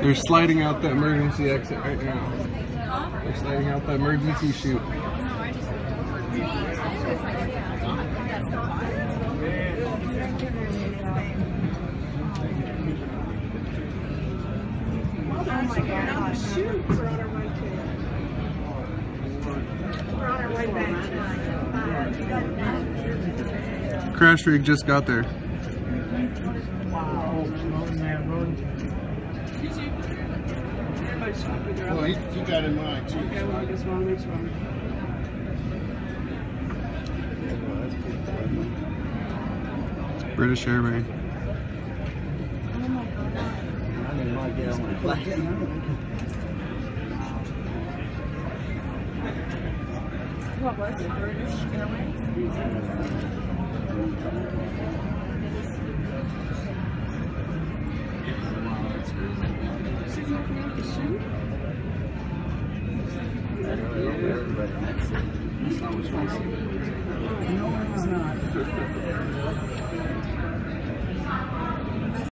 They're sliding out the emergency exit right now. They're sliding out the emergency chute. Oh my gosh. Shoot. We're on our way to. We're on our way back. Crash rig just got there. Well, he got in mind too. Okay, well, this one. British Airways. What was it? British Airways? She's looking at the shoe? No, it's not.